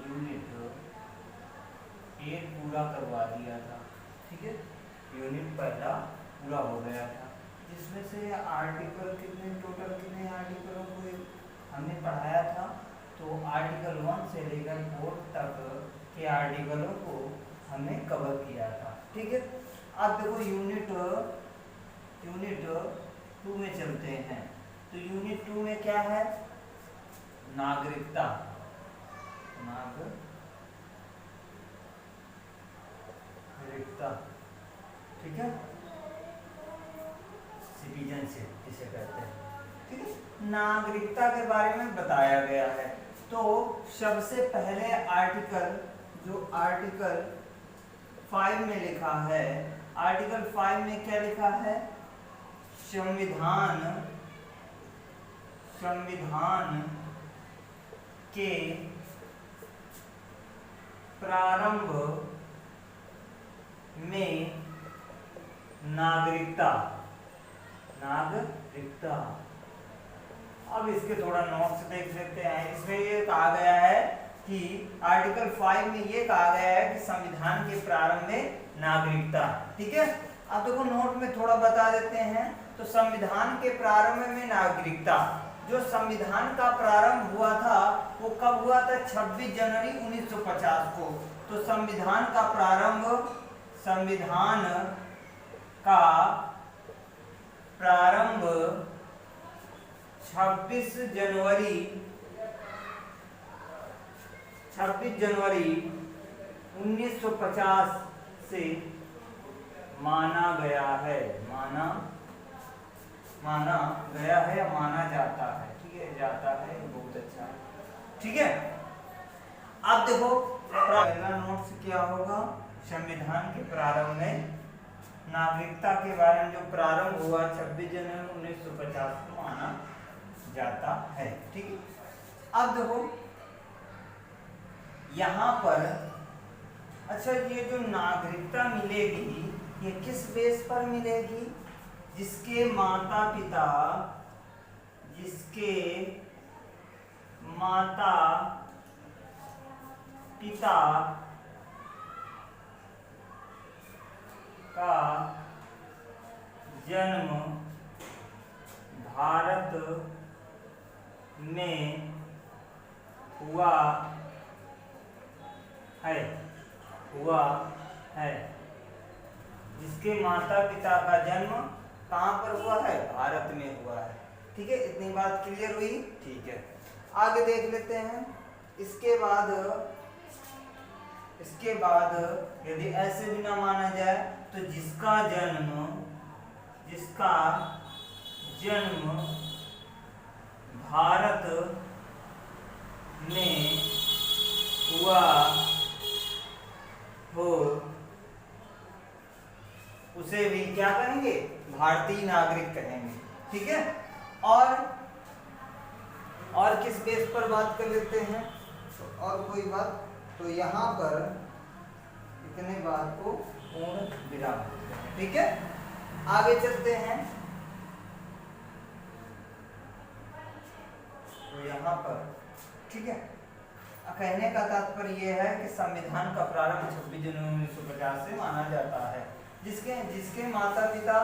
Unit एक पूरा करवा दिया था, ठीक है। यूनिट पहला पूरा हो गया था, जिसमें से आर्टिकल कितने, टोटल कितने आर्टिकलों को हमने पढ़ाया था। तो आर्टिकल 1 से लेकर 4 तक के आर्टिकलों को हमने कवर किया था, ठीक है। अब देखो यूनिट 2 में चलते हैं। तो यूनिट 2 में क्या है? नागरिकता, ठीक है, सिटीजनशिप जिसे कहते हैं, ठीक है। नागरिकता के बारे में बताया गया है। तो सबसे पहले आर्टिकल 5 में लिखा है, आर्टिकल 5 में क्या लिखा है? संविधान के प्रारंभ में नागरिकता। अब इसके थोड़ा नोट्स देख सकते हैं। इसमें ये कहा गया है कि आर्टिकल 5 में ये कहा गया है कि संविधान के प्रारंभ में नागरिकता, ठीक है। अब देखो नोट में थोड़ा बता देते हैं। तो संविधान के प्रारंभ में नागरिकता, जो संविधान का प्रारंभ हुआ था वो कब हुआ था? 26 जनवरी 1950 को। तो संविधान का प्रारंभ 26 जनवरी 1950 से माना गया है, या माना जाता है, ठीक है। जाता है, बहुत अच्छा, ठीक है। अब देखो पहला नोट्स क्या होगा? संविधान के प्रारंभ में नागरिकता के बारे में जो प्रारंभ हुआ 26 जनवरी 1950 को माना जाता है, ठीक है। अब देखो यहाँ पर, अच्छा ये जो नागरिकता मिलेगी ये किस बेस पर मिलेगी? जिसके माता पिता का जन्म भारत में हुआ है, जिसके माता पिता का जन्म कहाँ पर हुआ है? भारत में हुआ है, ठीक है। इतनी बात क्लियर हुई, ठीक है। आगे देख लेते हैं। इसके बाद यदि ऐसे भी ना माना जाए तो जिसका जन्म भारत में हुआ हो उसे भी क्या कहेंगे? भारतीय नागरिक कहेंगे, ठीक है। और किस बेस पर बात कर लेते हैं? तो और कोई बात, तो यहाँ पर इतने बात को पूर्ण विराम, ठीक है। आगे चलते हैं। तो यहाँ पर, ठीक है, कहने का तात्पर्य यह है कि संविधान का प्रारंभ 26 जनवरी 1950 से माना जाता है। जिसके माता पिता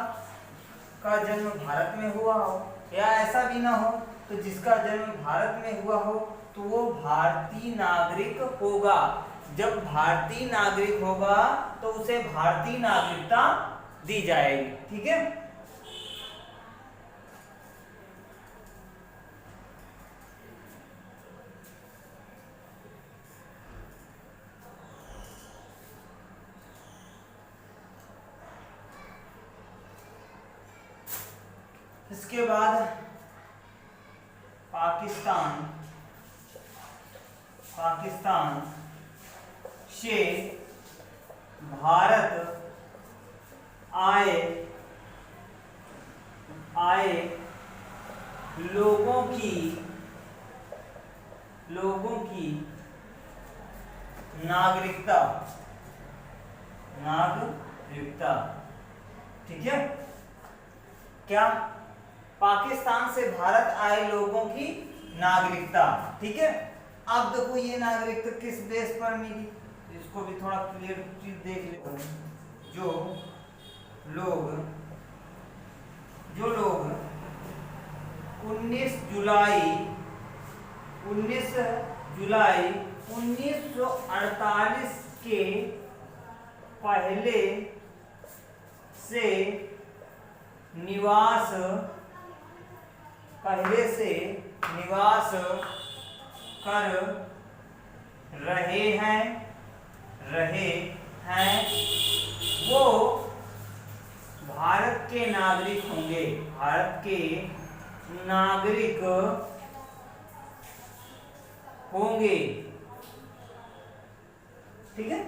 का जन्म भारत में हुआ हो, या ऐसा भी ना हो तो जिसका जन्म भारत में हुआ हो तो वो भारतीय नागरिक होगा। जब भारतीय नागरिक होगा तो उसे भारतीय नागरिकता दी जाएगी, ठीक है। इसके बाद पाकिस्तान से भारत आए लोगों की नागरिकता, ठीक है। क्या? पाकिस्तान से भारत आए लोगों की नागरिकता, ठीक है। अब देखो ये नागरिकता किस बेस पर मिली, इसको भी थोड़ा क्लियर चीज देख लेते हैं। जो लोग 19 जुलाई 1948 के पहले से निवास कर रहे हैं वो भारत के नागरिक होंगे, भारत के नागरिक होंगे। ठीक है,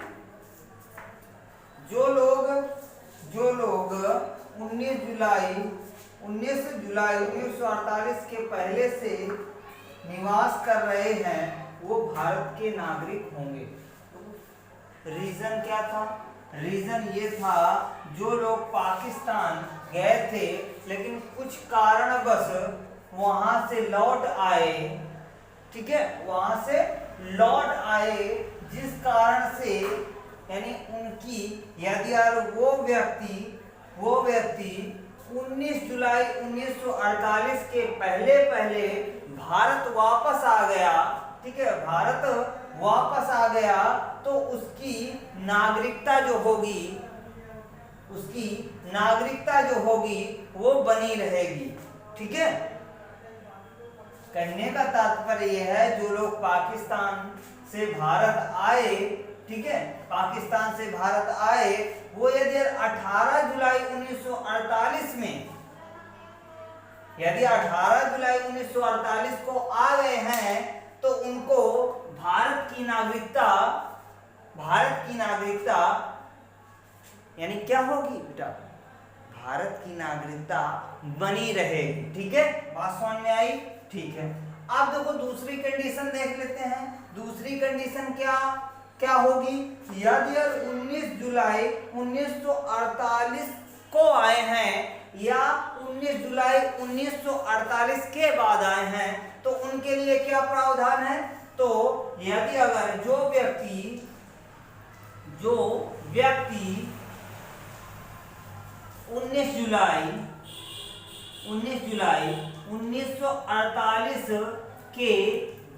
जो लोग 19 जुलाई 1948 के पहले से निवास कर रहे हैं वो भारत के नागरिक होंगे। रीजन क्या था? रीजन ये था जो लोग पाकिस्तान गए थे लेकिन कुछ कारणवश वहां से लौट आए, ठीक है, वहां से लौट आए, जिस कारण से यानी उनकी यदि वो व्यक्ति 19 जुलाई 1948 के पहले भारत वापस आ गया, ठीक है, भारत वापस आ गया, तो उसकी नागरिकता जो होगी वो बनी रहेगी। ठीक है, कहने का तात्पर्य यह है जो लोग पाकिस्तान से भारत आए, ठीक है, पाकिस्तान से भारत आए, वो यदि 18 जुलाई 1948 में यदि 18 जुलाई 1948 को आ गए हैं तो उनको भारत की नागरिकता यानी क्या होगी बेटा? भारत की नागरिकता बनी रहेगी। ठीक है, बात समझ में आई? ठीक है, अब देखो दूसरी कंडीशन देख लेते हैं। दूसरी कंडीशन क्या होगी? यदि 19 जुलाई 1948 को आए हैं या 19 जुलाई 1948 के बाद आए हैं तो उनके लिए क्या प्रावधान है? तो यदि अगर जो व्यक्ति 19 जुलाई 1948 के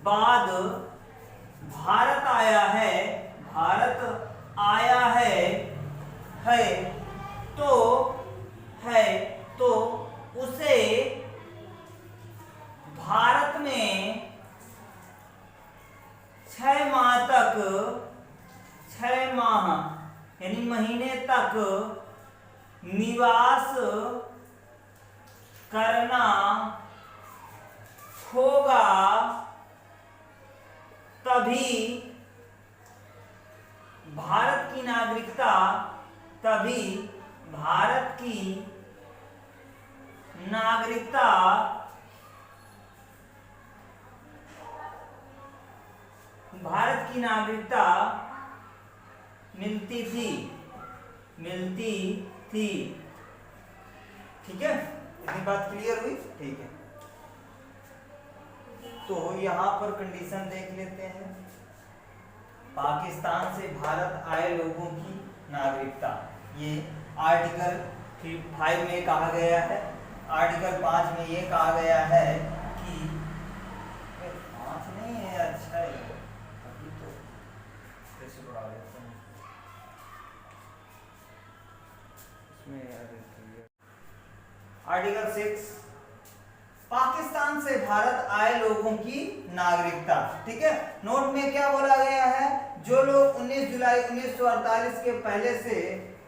बाद भारत आया है तो उसे भारत में 6 माह यानी महीने तक निवास करना होगा, तभी भारत की नागरिकता मिलती थी। ठीक है, इतनी बात क्लियर हुई? ठीक है, तो यहां पर कंडीशन देख लेते हैं। पाकिस्तान से भारत आए लोगों की नागरिकता, ये आर्टिकल 5 में कहा गया है। आर्टिकल 5 में ये कहा गया है कि 5 नहीं है, अच्छा है, अभी तो कैसे बढ़ा देते हैं इसमें। आर्टिकल 6 पाकिस्तान से भारत आए लोगों की नागरिकता। ठीक है, नोट में क्या बोला गया है? जो लोग 19 जुलाई 1948 के पहले से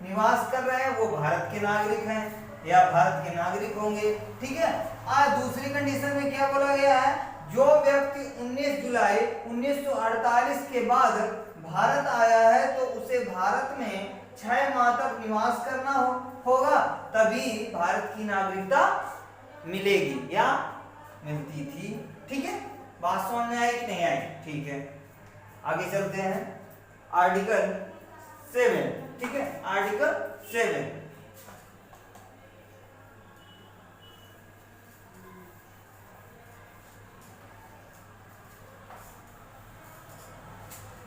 निवास कर रहे हैं वो भारत के नागरिक हैं या भारत के नागरिक होंगे। ठीक है, आज दूसरी कंडीशन में क्या बोला गया है? जो व्यक्ति 19 जुलाई 1948 के बाद भारत आया है तो उसे भारत में 6 माह तक निवास करना होगा, तभी भारत की नागरिकता मिलेगी या मिलती थी। ठीक है, बात समझ में आई कि नहीं आई? ठीक है, आगे चलते हैं। आर्टिकल 7, ठीक है, आर्टिकल 7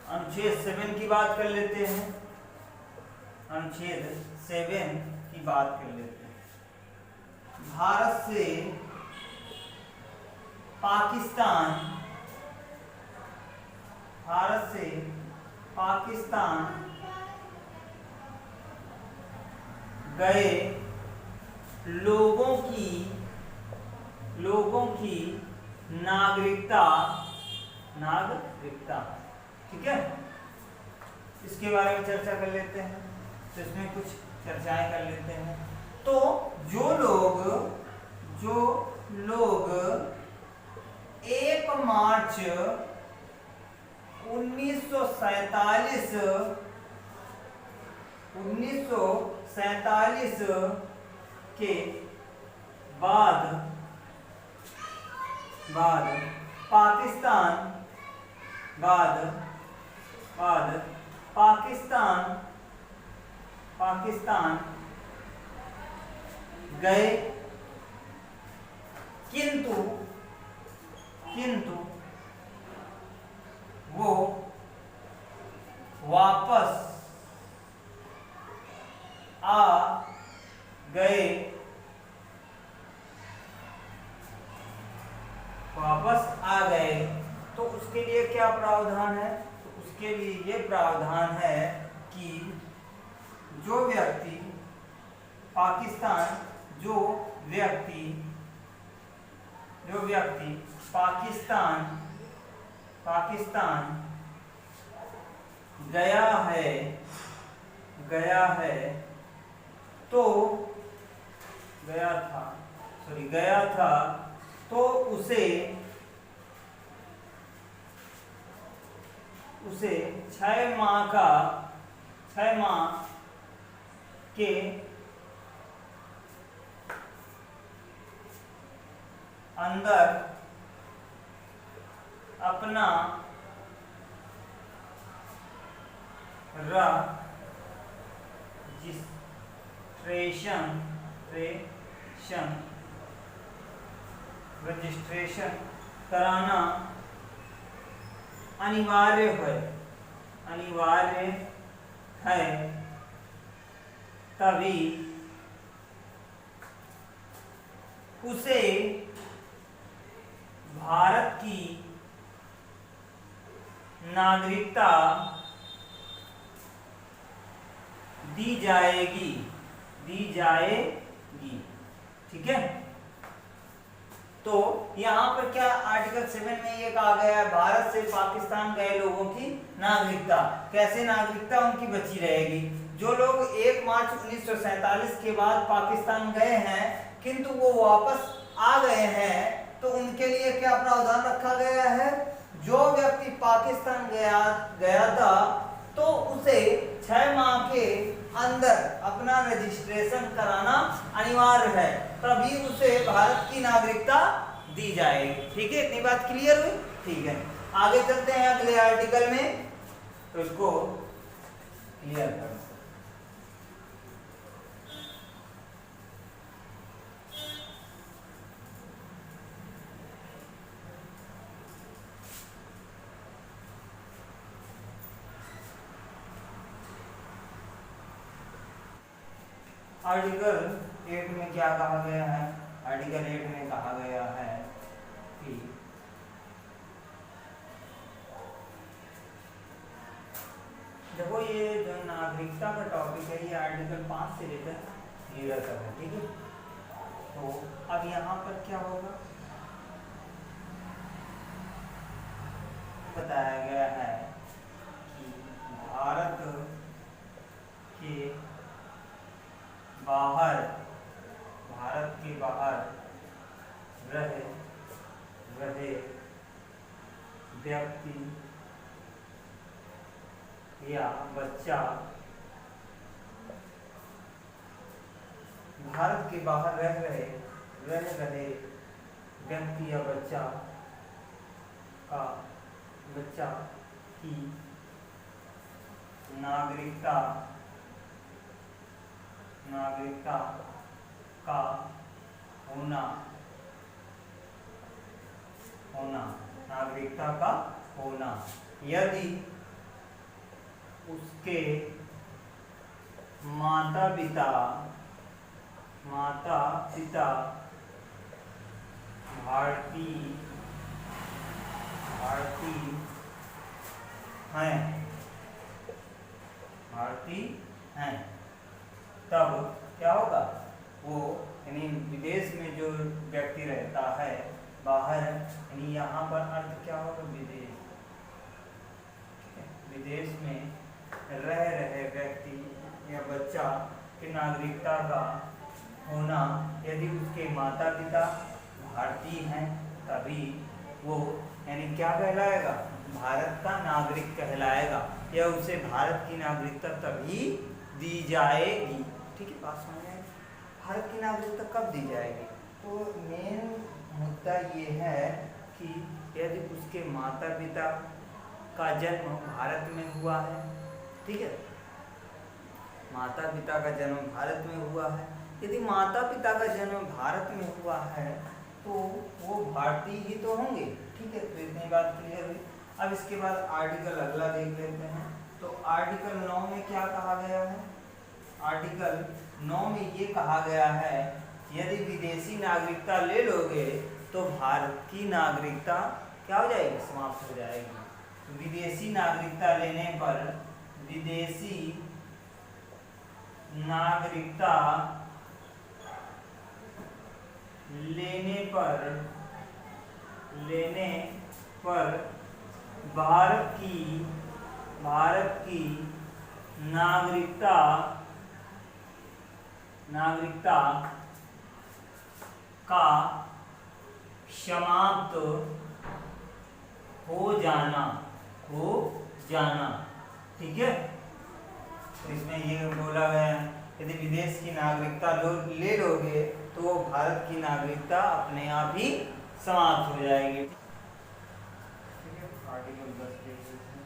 अनुच्छेद 7 की बात कर लेते हैं। अनुच्छेद 7 की बात कर लेते हैं। भारत से पाकिस्तान गए लोगों की नागरिकता, ठीक है, इसके बारे में चर्चा कर लेते हैं। तो इसमें कुछ चर्चाएं कर लेते हैं। तो जो लोग 1 मार्च 1947 के बाद पाकिस्तान गए, किंतु वो वापस आ गए। तो उसके लिए क्या प्रावधान है? तो उसके लिए ये प्रावधान है कि जो व्यक्ति पाकिस्तान गया था तो उसे 6 माह के अंदर अपना रजिस्ट्रेशन कराना अनिवार्य है, तभी उसे भारत की नागरिकता दी जाएगी। ठीक है। तो यहाँ पर क्या आर्टिकल 7 में ये कहा गया है, भारत से पाकिस्तान गए लोगों की नागरिकता, कैसे नागरिकता उनकी बची रहेगी? जो लोग 1 मार्च 1947 के बाद पाकिस्तान गए हैं किंतु वो वापस आ गए हैं, तो उनके लिए क्या प्रावधान रखा गया है? जो व्यक्ति पाकिस्तान गया था तो उसे 6 माह के अंदर अपना रजिस्ट्रेशन कराना अनिवार्य है, तभी उसे भारत की नागरिकता दी जाएगी। ठीक है, इतनी बात क्लियर हुई? ठीक है, आगे चलते हैं अगले आर्टिकल में, तो इसको क्लियर करें। आर्टिकल 8 में क्या कहा गया है? आर्टिकल 8 में कहा गया है कि देखो ये जो नागरिकता का टॉपिक है, ये आर्टिकल 5 से लेकर 13 तक है। ठीक है, तो अब यहाँ पर क्या होगा बताया गया है कि भारत के बाहर रहे व्यक्ति या बच्चा, भारत के बाहर रह रहे व्यक्ति या बच्चा की नागरिकता का होना यदि उसके माता पिता भारतीय हैं, तब क्या होगा, वो यानी विदेश में जो व्यक्ति रहता है बाहर, यानी यहाँ पर अर्थ क्या होगा, विदेश, विदेश में रह रहे व्यक्ति या बच्चा की नागरिकता का होना, यदि उसके माता पिता भारतीय हैं तभी वो यानी क्या कहलाएगा, भारत का नागरिक कहलाएगा, या उसे भारत की नागरिकता तभी दी जाएगी। ठीक है, बात समझ में, भारत की नागरिकता कब दी जाएगी, तो मेन मुद्दा ये है कि यदि उसके माता पिता का जन्म भारत में हुआ है, ठीक है, माता पिता का जन्म भारत में हुआ है, यदि माता पिता का जन्म भारत में हुआ है तो वो भारतीय ही तो होंगे। ठीक है, तो इतनी बात क्लियर हुई। अब इसके बाद आर्टिकल अगला देख लेते हैं। तो आर्टिकल 9 में क्या कहा गया है, आर्टिकल 9 में ये कहा गया है यदि विदेशी नागरिकता ले लोगे तो भारत की नागरिकता क्या हो जाएगी, समाप्त हो जाएगी। विदेशी नागरिकता लेने पर, विदेशी नागरिकता लेने पर भारत की नागरिकता का समाप्त हो जाना। ठीक है, तो इसमें ये बोला गया है यदि विदेश की नागरिकता ले लोगे तो वो भारत की नागरिकता अपने आप ही समाप्त हो जाएगी। ठीक है, आर्टिकल 10 देख लेते हैं।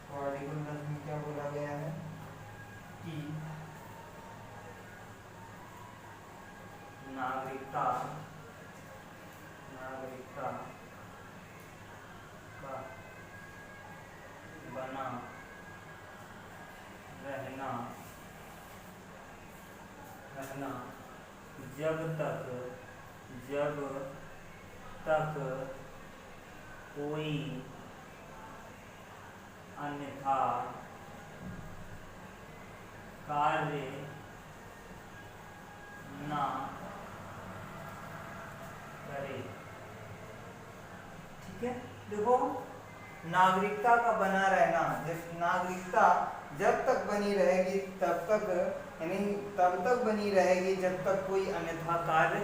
तो आर्टिकल 10 में क्या बोला गया है कि नागरिकता का बना रहना जब तक कोई अन्यथा कार्य ना करे। ठीक है, देखो नागरिकता का बना रहना, जब नागरिकता जब तक बनी रहेगी तब तक, यानी तब तक बनी रहेगी जब तक कोई अन्यथा कार्य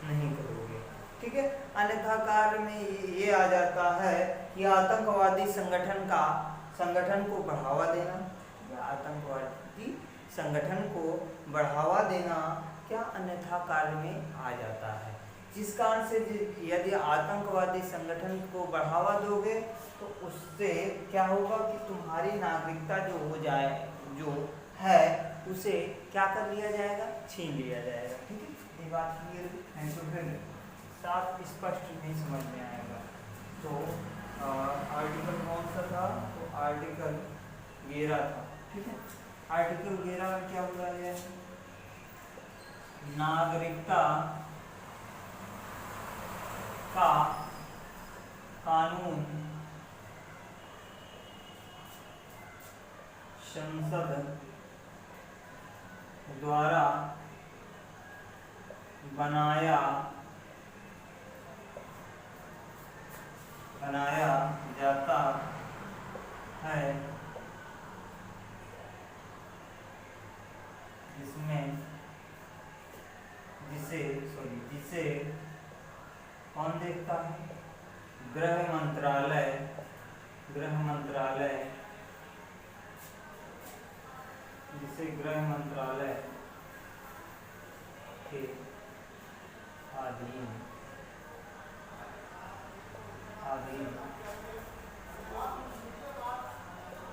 नहीं करोगे। ठीक है, अन्यथा कार्य में ये आ जाता है कि आतंकवादी संगठन को बढ़ावा देना, या आतंकवादी संगठन को बढ़ावा देना क्या अन्यथा कार्य में आ जाता है। जिस कारण से यदि आतंकवादी संगठन को बढ़ावा दोगे तो उससे क्या होगा कि तुम्हारी नागरिकता जो है उसे क्या कर लिया जाएगा, छीन लिया जाएगा। ठीक है, ये बात क्लियर है, तो फिर साफ स्पष्ट नहीं समझ में आएगा। तो आर्टिकल कौन सा था, तो आर्टिकल 11 था। ठीक है, आर्टिकल 11 में क्या बोला गया है, नागरिकता का कानून संसद द्वारा बनाया जाता है, जिसे कौन देखता है, गृह मंत्रालय जिसे गृह मंत्रालय के अधीन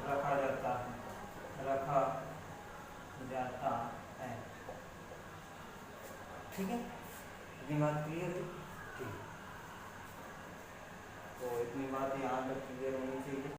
रखा जाता है। ठीक है, इतनी बात क्लियर है। ठीक, तो इतनी बात यहाँ तक क्लियर होनी